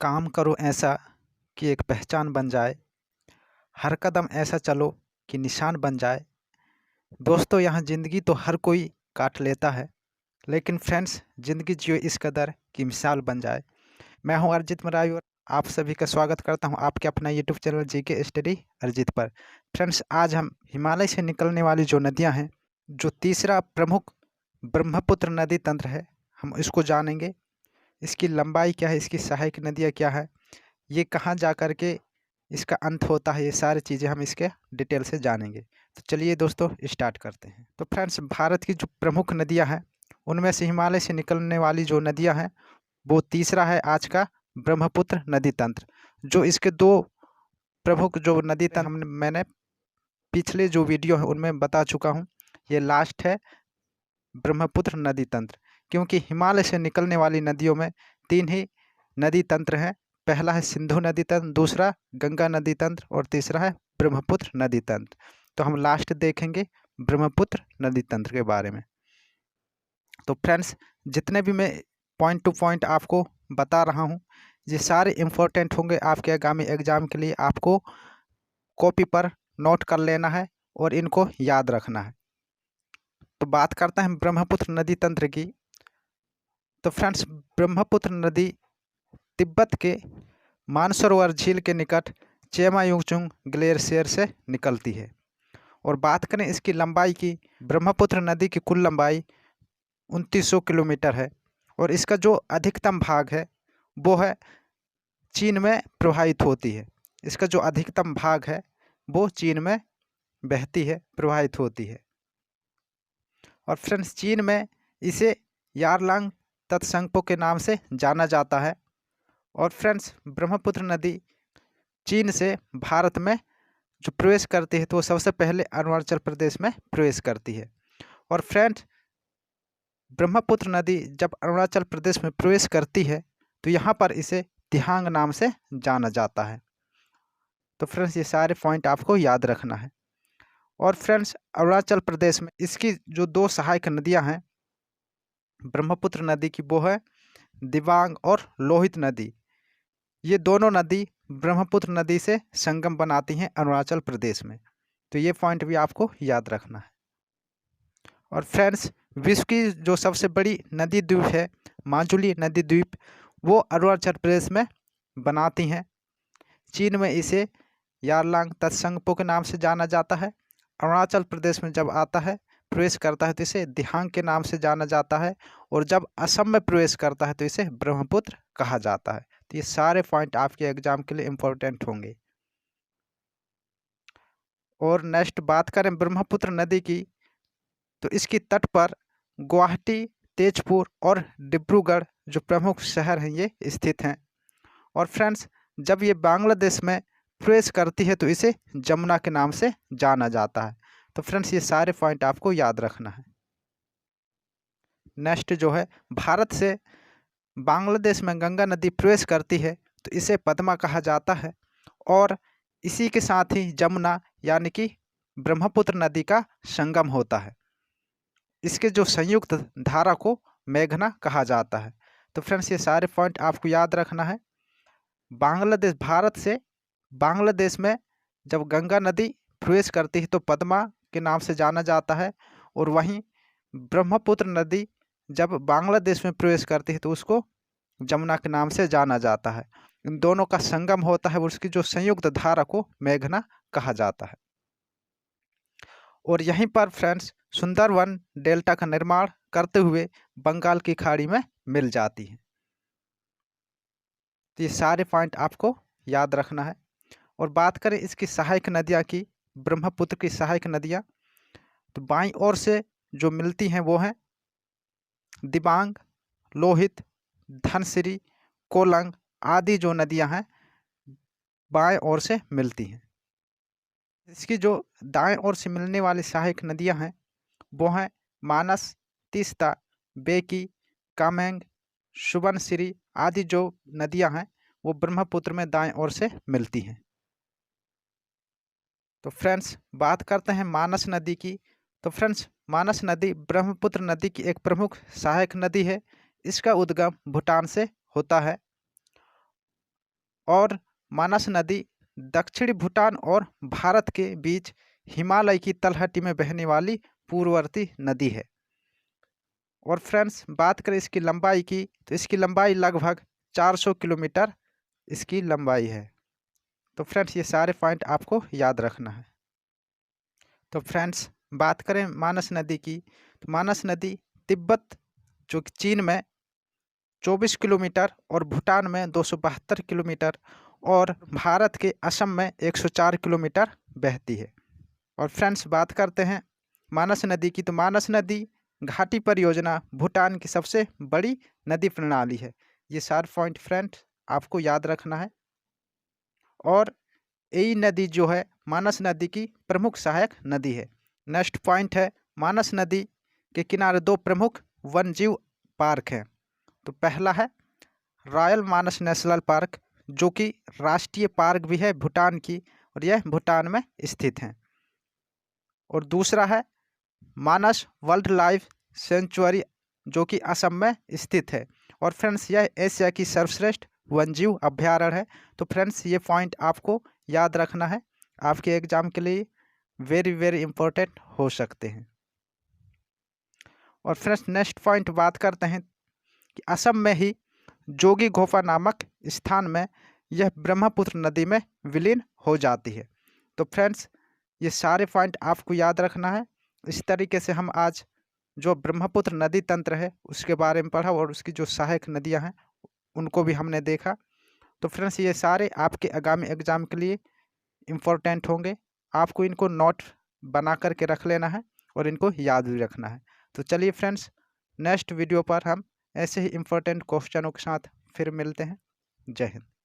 काम करो ऐसा कि एक पहचान बन जाए, हर कदम ऐसा चलो कि निशान बन जाए। दोस्तों, यहाँ ज़िंदगी तो हर कोई काट लेता है, लेकिन फ्रेंड्स ज़िंदगी जियो इस कदर कि मिसाल बन जाए। मैं हूँ अरिजीत मरावी और आप सभी का स्वागत करता हूँ आपके अपना YouTube channel GK study Arijit पर। फ्रेंड्स, आज हम हिमालय से निकलने वाली जो नदियाँ हैं, जो तीसरा प्रमुख ब्रह्मपुत्र नदी तंत्र है, हम इसको जानेंगे। इसकी लंबाई क्या है, इसकी सहायक नदियाँ क्या है, ये कहाँ जा कर के इसका अंत होता है, ये सारी चीज़ें हम इसके डिटेल से जानेंगे। तो चलिए दोस्तों स्टार्ट करते हैं। तो फ्रेंड्स, भारत की जो प्रमुख नदियाँ हैं उनमें से हिमालय से निकलने वाली जो नदियाँ हैं वो तीसरा है आज का ब्रह्मपुत्र नदी तंत्र। जो इसके दो प्रमुख जो नदी तंत्र मैंने पिछले जो वीडियो है उनमें बता चुका हूँ। ये लास्ट है ब्रह्मपुत्र नदी तंत्र, क्योंकि हिमालय से निकलने वाली नदियों में तीन ही नदी तंत्र हैं। पहला है सिंधु नदी तंत्र, दूसरा गंगा नदी तंत्र और तीसरा है ब्रह्मपुत्र नदी तंत्र। तो हम लास्ट देखेंगे ब्रह्मपुत्र नदी तंत्र के बारे में। तो फ्रेंड्स, जितने भी मैं पॉइंट टू पॉइंट आपको बता रहा हूँ ये सारे इम्पोर्टेंट होंगे आपके आगामी एग्जाम के लिए। आपको कॉपी पर नोट कर लेना है और इनको याद रखना है। तो बात करते हैं ब्रह्मपुत्र नदी तंत्र की। तो फ्रेंड्स, ब्रह्मपुत्र नदी तिब्बत के मानसरोवर झील के निकट चेमायुंगचुंग ग्लेशियर से निकलती है। और बात करें इसकी लंबाई की, ब्रह्मपुत्र नदी की कुल लंबाई 2900 किलोमीटर है और इसका जो अधिकतम भाग है वो है चीन में प्रवाहित होती है। इसका जो अधिकतम भाग है वो चीन में बहती है, प्रवाहित होती है। और फ्रेंड्स, चीन में इसे यारलांग तत्संगपो के नाम से जाना जाता है। और फ्रेंड्स, ब्रह्मपुत्र नदी चीन से भारत में जो प्रवेश करती है तो वो सबसे पहले अरुणाचल प्रदेश में प्रवेश करती है। और फ्रेंड्स, ब्रह्मपुत्र नदी जब अरुणाचल प्रदेश में प्रवेश करती है तो यहाँ पर इसे दिहांग नाम से जाना जाता है। तो फ्रेंड्स, ये सारे पॉइंट आपको याद रखना है। और फ्रेंड्स, अरुणाचल प्रदेश में इसकी जो दो सहायक नदियाँ हैं ब्रह्मपुत्र नदी की, वो है दिबांग और लोहित नदी। ये दोनों नदी ब्रह्मपुत्र नदी से संगम बनाती हैं अरुणाचल प्रदेश में। तो ये पॉइंट भी आपको याद रखना है। और फ्रेंड्स, विश्व की जो सबसे बड़ी नदी द्वीप है माजुली नदी द्वीप, वो अरुणाचल प्रदेश में बनाती हैं। चीन में इसे यारलांग तत्संगपो के नाम से जाना जाता है। अरुणाचल प्रदेश में जब आता है, प्रवेश करता है, तो इसे दिहांग के नाम से जाना जाता है। और जब असम में प्रवेश करता है तो इसे ब्रह्मपुत्र कहा जाता है। तो ये सारे पॉइंट आपके एग्जाम के लिए इम्पोर्टेंट होंगे। और नेक्स्ट बात करें ब्रह्मपुत्र नदी की, तो इसकी तट पर गुवाहाटी, तेजपुर और डिब्रूगढ़ जो प्रमुख शहर हैं ये स्थित हैं। और फ्रेंड्स, जब ये बांग्लादेश में प्रवेश करती है तो इसे जमुना के नाम से जाना जाता है। तो फ्रेंड्स, ये सारे पॉइंट आपको याद रखना है। नेक्स्ट जो है, भारत से बांग्लादेश में गंगा नदी प्रवेश करती है तो इसे पद्मा कहा जाता है। और इसी के साथ ही जमुना यानी कि ब्रह्मपुत्र नदी का संगम होता है। इसके जो संयुक्त धारा को मेघना कहा जाता है। तो फ्रेंड्स, ये सारे पॉइंट आपको याद रखना है। भारत से बांग्लादेश में जब गंगा नदी प्रवेश करती है तो पद्मा के नाम से जाना जाता है। और वहीं ब्रह्मपुत्र नदी जब बांग्लादेश में प्रवेश करती है तो उसको जमुना के नाम से जाना जाता है। इन दोनों का संगम होता है, उसकी जो संयुक्त धारा को मेघना कहा जाता है। और यहीं पर फ्रेंड्स, सुंदरवन डेल्टा का निर्माण करते हुए बंगाल की खाड़ी में मिल जाती है। तो ये सारे पॉइंट आपको याद रखना है। और बात करें इसकी सहायक नदियाँ की, ब्रह्मपुत्र की सहायक नदियाँ, तो बाईं ओर से जो मिलती हैं वो हैं दिबांग, लोहित, धनसिरी, कोलंग आदि जो नदियाँ हैं बाएं ओर से मिलती हैं। इसकी जो दाएं ओर से मिलने वाली सहायक नदियाँ हैं वो हैं मानस, तीस्ता, बेकी, कामेंग, सुबनसिरी आदि जो नदियाँ हैं वो ब्रह्मपुत्र में दाएं ओर से मिलती हैं। तो फ्रेंड्स, बात करते हैं मानस नदी की। तो फ्रेंड्स, मानस नदी ब्रह्मपुत्र नदी की एक प्रमुख सहायक नदी है। इसका उद्गम भूटान से होता है। और मानस नदी दक्षिणी भूटान और भारत के बीच हिमालय की तलहटी में बहने वाली पूर्ववर्ती नदी है। और फ्रेंड्स बात करें इसकी लंबाई की, तो इसकी लंबाई लगभग 400 किलोमीटर इसकी लंबाई है। तो फ्रेंड्स ये सारे पॉइंट आपको याद रखना है। तो फ्रेंड्स बात करें मानस नदी की, तो मानस नदी तिब्बत जो कि चीन में 24 किलोमीटर और भूटान में 272 किलोमीटर और भारत के असम में 104 किलोमीटर बहती है। और फ्रेंड्स बात करते हैं मानस नदी की, तो मानस नदी घाटी परियोजना भूटान की सबसे बड़ी नदी प्रणाली है। ये सारे पॉइंट फ्रेंड्स आपको याद रखना है। और यही नदी जो है मानस नदी की प्रमुख सहायक नदी है। नेक्स्ट पॉइंट है मानस नदी के किनारे 2 प्रमुख वन्यजीव पार्क हैं। तो पहला है रॉयल मानस नेशनल पार्क, जो कि राष्ट्रीय पार्क भी है भूटान की, और यह भूटान में स्थित है। और दूसरा है मानस वाइल्ड लाइफ सेंचुरी, जो कि असम में स्थित है। और फ्रेंड्स यह एशिया की सर्वश्रेष्ठ वन्यजीव अभ्यारण्य है। तो फ्रेंड्स ये पॉइंट आपको याद रखना है, आपके एग्जाम के लिए वेरी वेरी इंपॉर्टेंट हो सकते हैं। और फ्रेंड्स नेक्स्ट पॉइंट बात करते हैं कि असम में ही जोगी घोफा नामक स्थान में यह ब्रह्मपुत्र नदी में विलीन हो जाती है। तो फ्रेंड्स ये सारे पॉइंट आपको याद रखना है। इस तरीके से हम आज जो ब्रह्मपुत्र नदी तंत्र है उसके बारे में पढ़ा और उसकी जो सहायक नदियां हैं उनको भी हमने देखा। तो फ्रेंड्स ये सारे आपके आगामी एग्जाम के लिए इम्पोर्टेंट होंगे। आपको इनको नोट बना करके रख लेना है और इनको याद भी रखना है। तो चलिए फ्रेंड्स नेक्स्ट वीडियो पर हम ऐसे ही इम्पोर्टेंट क्वेश्चनों के साथ फिर मिलते हैं। जय हिंद।